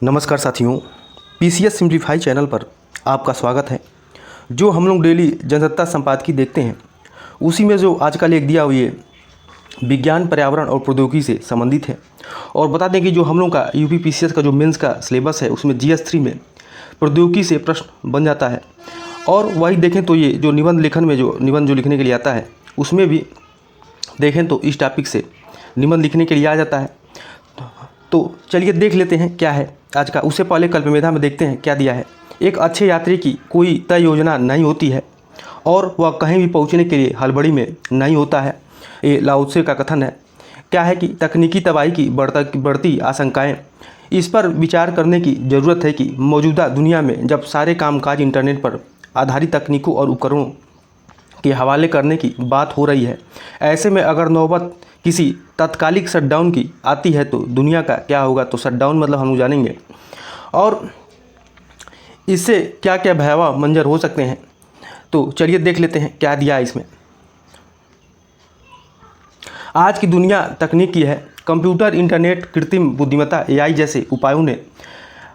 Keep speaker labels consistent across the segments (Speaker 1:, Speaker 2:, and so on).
Speaker 1: नमस्कार साथियों, PCS simplify channel पर आपका स्वागत है। जो हम लोग डेली जनसत्ता संपादकीय देखते हैं, उसी में जो आज का लेख दिया हुआ है विज्ञान, पर्यावरण और प्रौद्योगिकी से संबंधित है। और बता दें कि जो हम लोग का यूपी पीसीएस का जो मेंस का सिलेबस है, उसमें जीएस 3 में प्रौद्योगिकी से प्रश्न बन जाता है। और वही देखें तो ये जो निबंध लेखन में जो निबंध जो लिखने के लिए आता है, उसमें भी देखें तो इस टॉपिक से निबंध लिखने के लिए आ जाता है। तो चलिए देख लेते हैं क्या है आज का। उससे पहले कल्पमेधा में देखते हैं क्या दिया है। एक अच्छे यात्री की कोई तय योजना नहीं होती है और वह कहीं भी पहुंचने के लिए हड़बड़ी में नहीं होता है। ये लाओ त्से का कथन है। क्या है कि तकनीकी तबाही की बढ़ती आशंकाएं, इस पर विचार करने की ज़रूरत है कि मौजूदा दुनिया में जब सारे कामकाज इंटरनेट पर आधारित तकनीकों और उपकरणों के हवाले करने की बात हो रही है, ऐसे में अगर नौबत किसी तात्कालिक शटडाउन की आती है तो दुनिया का क्या होगा। तो शटडाउन मतलब हम लोग जानेंगे और इससे क्या क्या भयावह मंजर हो सकते हैं। तो चलिए देख लेते हैं क्या दिया है इसमें। आज की दुनिया तकनीक की है। कंप्यूटर, इंटरनेट, कृत्रिम बुद्धिमत्ता, एआई जैसे उपायों ने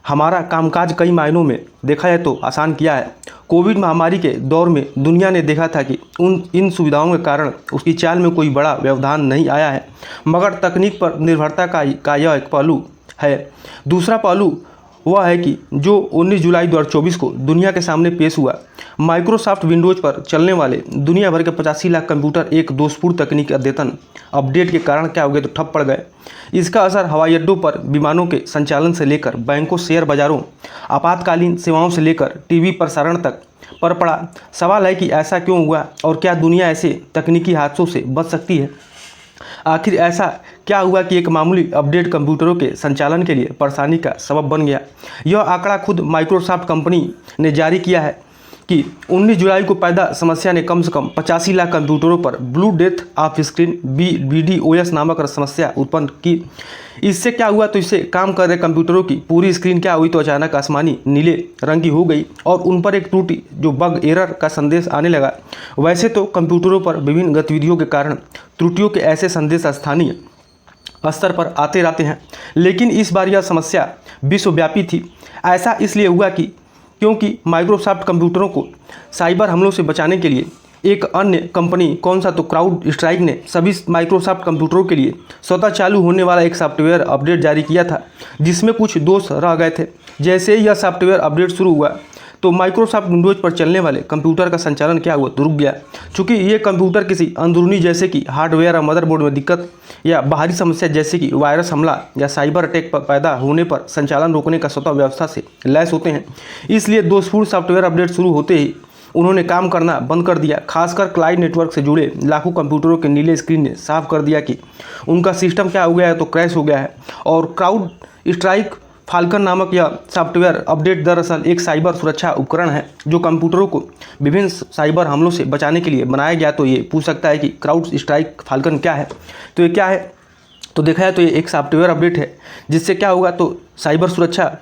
Speaker 1: हमारा कामकाज कई मायनों में देखा जाए तो आसान किया है। कोविड महामारी के दौर में दुनिया ने देखा था कि इन सुविधाओं के कारण उसकी चाल में कोई बड़ा व्यवधान नहीं आया है, मगर तकनीक पर निर्भरता का यह एक पहलू है। दूसरा पहलू वह है कि जो 19 जुलाई 2024 को दुनिया के सामने पेश हुआ। माइक्रोसॉफ्ट विंडोज़ पर चलने वाले दुनिया भर के 85 लाख कंप्यूटर एक दोषपूर्ण तकनीकी अद्यतन अपडेट के कारण क्या हो गए तो ठप पड़ गए। इसका असर हवाई अड्डों पर विमानों के संचालन से लेकर बैंकों, शेयर बाजारों, आपातकालीन सेवाओं से लेकर टीवी प्रसारण तक पर पड़ा। सवाल है कि ऐसा क्यों हुआ और क्या दुनिया ऐसे तकनीकी हादसों से बच सकती है। आखिर ऐसा क्या हुआ कि एक मामूली अपडेट कंप्यूटरों के संचालन के लिए परेशानी का सबब बन गया। यह आंकड़ा खुद माइक्रोसॉफ्ट कंपनी ने जारी किया है कि 19 जुलाई को पैदा समस्या ने कम से कम 85 लाख कंप्यूटरों पर blue death of screen BDOS नामक समस्या उत्पन्न की। इससे क्या हुआ तो इससे काम कर रहे कंप्यूटरों की पूरी स्क्रीन क्या हुई तो अचानक आसमानी नीले रंग की हो गई और उन पर एक त्रुटि जो बग एरर का संदेश आने लगा। वैसे तो कंप्यूटरों पर विभिन्न गतिविधियों के कारण त्रुटियों के ऐसे संदेश स्थानीय स्तर पर आते रहते हैं, लेकिन इस बार यह समस्या विश्वव्यापी थी। ऐसा इसलिए हुआ क्योंकि माइक्रोसॉफ्ट कंप्यूटरों को साइबर हमलों से बचाने के लिए एक अन्य कंपनी कौन सा तो क्राउड स्ट्राइक ने सभी माइक्रोसॉफ्ट कंप्यूटरों के लिए स्वतः चालू होने वाला एक सॉफ्टवेयर अपडेट जारी किया था, जिसमें कुछ दोष रह गए थे। जैसे ही यह सॉफ्टवेयर अपडेट शुरू हुआ तो माइक्रोसॉफ्ट विंडोज़ पर चलने वाले कंप्यूटर का संचालन क्या हुआ तो रुक गया। चूँकि ये कंप्यूटर किसी अंदरूनी जैसे कि हार्डवेयर और मदरबोर्ड में दिक्कत या बाहरी समस्या जैसे कि वायरस हमला या साइबर अटैक पर पैदा होने पर संचालन रोकने का स्वतः व्यवस्था से लैस होते हैं। इसलिए दोषपूर्ण सॉफ्टवेयर अपडेट शुरू होते ही उन्होंने काम करना बंद कर दिया। खासकर क्लाउड नेटवर्क से जुड़े लाखों कंप्यूटरों के नीले स्क्रीन ने साफ कर दिया कि उनका सिस्टम क्या हो गया है तो क्रैश हो गया है। और क्राउड स्ट्राइक फाल्कन नामक यह सॉफ्टवेयर अपडेट दरअसल एक साइबर सुरक्षा उपकरण है जो कंप्यूटरों को विभिन्न साइबर हमलों से बचाने के लिए बनाया गया। तो ये पूछ सकता है कि क्राउड स्ट्राइक फाल्कन क्या है। तो ये क्या है तो देखा जाए तो ये एक सॉफ्टवेयर अपडेट है जिससे क्या होगा तो साइबर सुरक्षा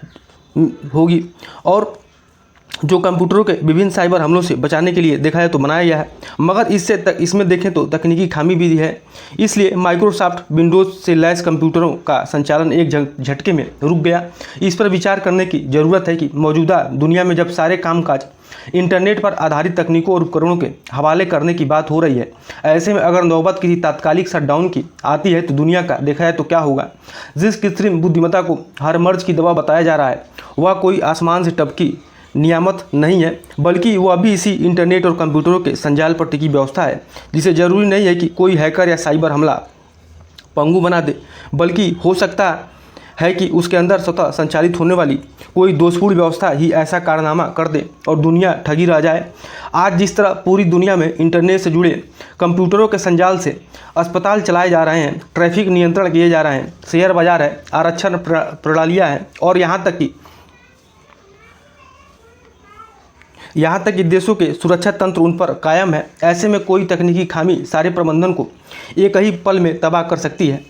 Speaker 1: होगी और जो कंप्यूटरों के विभिन्न साइबर हमलों से बचाने के लिए देखा जाए तो बनाया गया है। मगर इसमें देखें तो तकनीकी खामी भी है। इसलिए माइक्रोसॉफ्ट विंडोज़ से लैस कंप्यूटरों का संचालन एक झटके में रुक गया। इस पर विचार करने की ज़रूरत है कि मौजूदा दुनिया में जब सारे कामकाज इंटरनेट पर आधारित तकनीकों और उपकरणों के हवाले करने की बात हो रही है, ऐसे में अगर नौबत किसी तात्कालिक शटडाउन की आती है तो दुनिया का देखा जाए तो क्या होगा। जिस कृत्रिम बुद्धिमत्ता को हर मर्ज की दवा बताया जा रहा है, वह कोई आसमान से टपकी नियामत नहीं है, बल्कि वह भी इसी इंटरनेट और कंप्यूटरों के संजाल पर टिकी व्यवस्था है, जिसे ज़रूरी नहीं है कि कोई हैकर या साइबर हमला पंगु बना दे, बल्कि हो सकता है कि उसके अंदर स्वतः संचालित होने वाली कोई दोषपूर्ण व्यवस्था ही ऐसा कारनामा कर दे और दुनिया ठगी रह जाए। आज जिस तरह पूरी दुनिया में इंटरनेट से जुड़े कंप्यूटरों के संजाल से अस्पताल चलाए जा रहे हैं, ट्रैफिक नियंत्रण किए जा रहे हैं, शेयर बाजार है, आरक्षण प्रणालियाँ हैं और यहाँ तक कि देशों के सुरक्षा तंत्र उन पर कायम है। ऐसे में कोई तकनीकी खामी सारे प्रबंधन को एक ही पल में तबाह कर सकती है।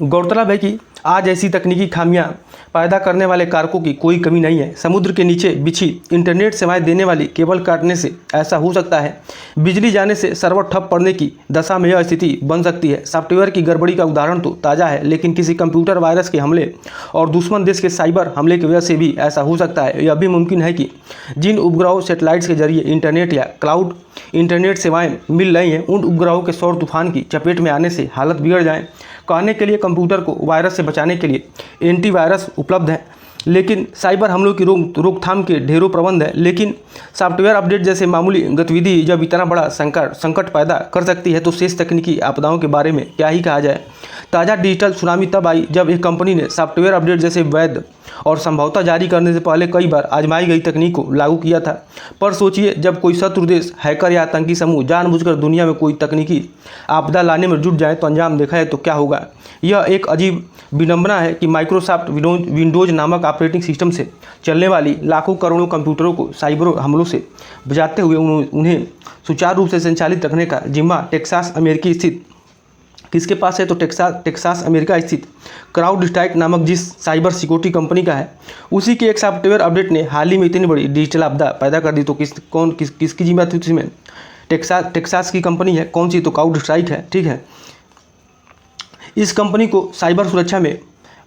Speaker 1: गौरतलब है कि आज ऐसी तकनीकी खामियां पैदा करने वाले कारकों की कोई कमी नहीं है। समुद्र के नीचे बिछी इंटरनेट सेवाएं देने वाली केबल काटने से ऐसा हो सकता है। बिजली जाने से सर्वर ठप पड़ने की दशा में यह स्थिति बन सकती है। सॉफ्टवेयर की गड़बड़ी का उदाहरण तो ताज़ा है, लेकिन किसी कंप्यूटर वायरस के हमले और दुश्मन देश के साइबर हमले की वजह से भी ऐसा हो सकता है। यह भी मुमकिन है कि जिन उपग्रहों सेटेलाइट्स के जरिए इंटरनेट या क्लाउड इंटरनेट सेवाएं मिल रही हैं, उन उपग्रहों के सौर तूफान की चपेट में आने से हालत बिगड़ जाए। कहने के लिए कंप्यूटर को वायरस से बचाने के लिए एंटीवायरस उपलब्ध है, लेकिन साइबर हमलों की रोकथाम के ढेरों प्रबंध है। लेकिन सॉफ्टवेयर अपडेट जैसे मामूली गतिविधि जब इतना बड़ा संकट पैदा कर सकती है, तो शेष तकनीकी आपदाओं के बारे में क्या ही कहा जाए। ताज़ा डिजिटल सुनामी तब आई जब एक कंपनी ने सॉफ्टवेयर अपडेट जैसे वैध और संभवतः जारी करने से पहले कई बार आजमाई गई तकनीक को लागू किया था। पर सोचिए, जब कोई शत्रु देश, हैकर या आतंकी समूह जानबूझकर दुनिया में कोई तकनीकी आपदा लाने में जुट जाए तो अंजाम देखा है तो क्या होगा। यह एक अजीब विडंबना है कि माइक्रोसॉफ्ट विंडोज नामक ऑपरेटिंग सिस्टम से चलने वाली लाखों करोड़ों कंप्यूटरों को साइबर हमलों से बचाते हुए उन्हें सुचारू रूप से संचालित रखने का जिम्मा टेक्सास अमेरिकी स्थित किसके पास है, तो टेक्सास अमेरिका स्थित क्राउडस्ट्राइक नामक जिस साइबर सिक्योरिटी कंपनी का है। उसी के एक सॉफ्टवेयर अपडेट ने हाल ही में इतनी बड़ी डिजिटल आपदा पैदा कर दी। तो किसकी जिम्मेदारी थी इसमें? टेक्सास की कंपनी है। कौन सी? तो क्राउडस्ट्राइक है। ठीक है, इस कंपनी को साइबर सुरक्षा में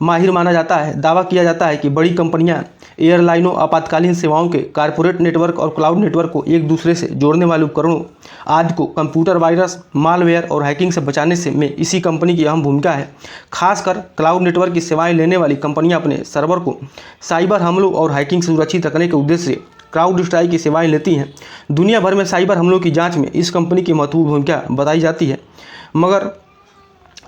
Speaker 1: माहिर माना जाता है। दावा किया जाता है कि बड़ी कंपनियां एयरलाइनों, आपातकालीन सेवाओं के कॉर्पोरेट नेटवर्क और क्लाउड नेटवर्क को एक दूसरे से जोड़ने वाले उपकरणों आदि को कंप्यूटर वायरस, मालवेयर और हैकिंग से बचाने से में इसी कंपनी की अहम भूमिका है। खासकर क्लाउड नेटवर्क की सेवाएं लेने वाली कंपनियां अपने सर्वर को साइबर हमलों और हैकिंग से सुरक्षित रखने के उद्देश्य से क्राउडस्ट्राइक की सेवाएं लेती हैं। दुनिया भर में साइबर हमलों की जाँच में इस कंपनी की महत्वपूर्ण भूमिका बताई जाती है। मगर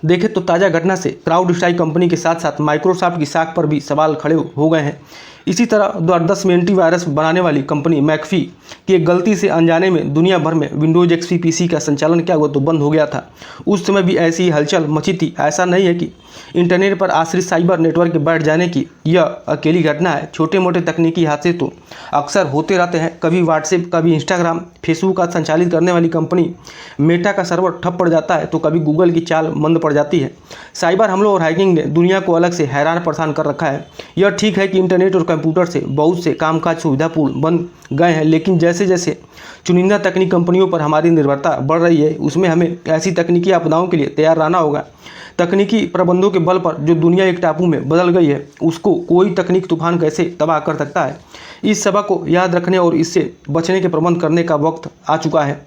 Speaker 1: देखें तो ताज़ा घटना से क्राउडस्ट्राइक कंपनी के साथ साथ माइक्रोसॉफ्ट की साख पर भी सवाल खड़े हो गए हैं। इसी तरह 2010 में एंटीवायरस बनाने वाली कंपनी मैकफी की एक गलती से अनजाने में दुनिया भर में विंडोज एक्सपी पीसी का संचालन क्या हुआ तो बंद हो गया था। उस समय भी ऐसी हलचल मची थी। ऐसा नहीं है कि इंटरनेट पर आश्रित साइबर नेटवर्क के बैठ जाने की यह अकेली घटना है। छोटे मोटे तकनीकी हादसे तो अक्सर होते रहते हैं। कभी व्हाट्सएप, कभी इंस्टाग्राम, फेसबुक का संचालित करने वाली कंपनी मेटा का सर्वर ठप पड़ जाता है, तो कभी गूगल की चाल मंद पड़ जाती है। साइबर हमलों और हैकिंग ने दुनिया को अलग से हैरान परेशान कर रखा है। यह ठीक है कि इंटरनेट और कंप्यूटर से बहुत से कामकाज सुविधापूर्ण बन गए हैं, लेकिन जैसे जैसे चुनिंदा तकनीक कंपनियों पर हमारी निर्भरता बढ़ रही है, उसमें हमें ऐसी तकनीकी आपदाओं के लिए तैयार रहना होगा। तकनीकी प्रबंधों के बल पर जो दुनिया एक टापू में बदल गई है, उसको कोई तकनीक तूफान कैसे तबाह कर सकता है। इस सबक को याद रखने और इससे बचने के प्रबंध करने का वक्त आ चुका है।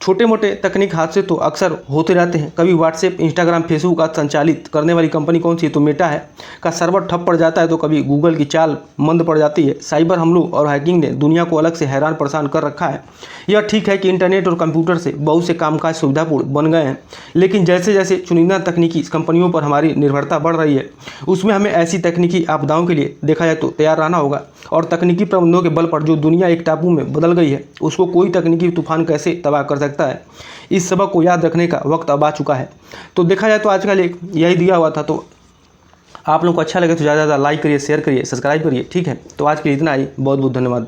Speaker 1: छोटे मोटे तकनीक हादसे तो अक्सर होते रहते हैं। कभी व्हाट्सएप, इंस्टाग्राम, फेसबुक का संचालित करने वाली कंपनी कौन सी है, तो मेटा है, का सर्वर ठप पड़ जाता है, तो कभी गूगल की चाल मंद पड़ जाती है। साइबर हमलों और हैकिंग ने दुनिया को अलग से हैरान परेशान कर रखा है। यह ठीक है कि इंटरनेट और कंप्यूटर से बहुत से कामकाज सुविधापूर्ण बन गए हैं, लेकिन जैसे जैसे चुनिंदा तकनीकी कंपनियों पर हमारी निर्भरता बढ़ रही है, उसमें हमें ऐसी तकनीकी आपदाओं के लिए देखा जाए तो तैयार रहना होगा। और तकनीकी प्रबंधों के बल पर जो दुनिया एक टापू में बदल गई है, उसको कोई तकनीकी तूफान कैसे तबाह कर सकता है। इस सबक को याद रखने का वक्त अब आ चुका है। तो देखा जाए तो आजकल एक यही दिया हुआ था। तो आप लोग को अच्छा लगे तो ज़्यादा से ज़्यादा लाइक करिए, शेयर करिए, सब्सक्राइब करिए। ठीक है, तो आज के लिए इतना ही। बहुत बहुत धन्यवाद।